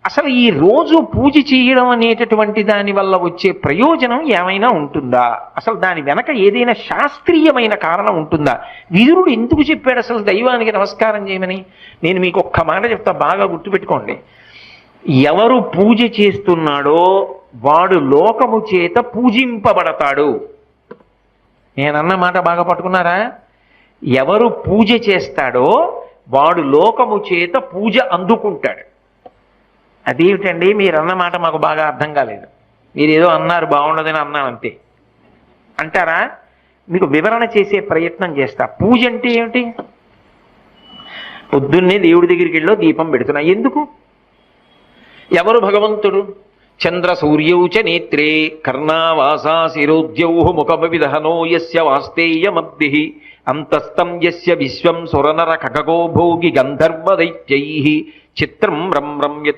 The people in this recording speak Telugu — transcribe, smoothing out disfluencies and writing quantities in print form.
అసలు ఈ రోజు పూజ చేయడం అనేటటువంటి దాని వల్ల వచ్చే ప్రయోజనం ఏమైనా ఉంటుందా? అసలు దాని వెనక ఏదైనా శాస్త్రీయమైన కారణం ఉంటుందా? విదురుడు ఎందుకు చెప్పాడు అసలు దైవానికి నమస్కారం చేయమని? నేను మీకు ఒక్క మాట చెప్తా, బాగా గుర్తుపెట్టుకోండి. ఎవరు పూజ చేస్తున్నాడో వాడు లోకము చేత పూజింపబడతాడు. నేనన్న మాట బాగా పట్టుకున్నారా? ఎవరు పూజ చేస్తాడో వాడు లోకము చేత పూజ అందుకుంటాడు. అదేమిటండి మీరు అన్న మాట మాకు బాగా అర్థం కాలేదు, మీరు ఏదో అన్నారు బాగుండదని అన్నాను అంతే అంటారా? మీకు వివరణ చేసే ప్రయత్నం చేస్తా. పూజ అంటే ఏమిటి? పొద్దున్నే దేవుడి దగ్గరికి వెళ్ళో దీపం పెడుతున్నా, ఎందుకు? ఎవరు భగవంతుడు? చంద్ర సూర్యౌచ నేత్రే కర్ణావాసా శిరోద్యౌ ముఖమవిదహనో యస్య వాస్తేయమబ్ధి అంతస్తం యస్య విశ్వం సురనర ఖగో భోగి గంధర్వ దైత్యైః చిత్రం రమ్యం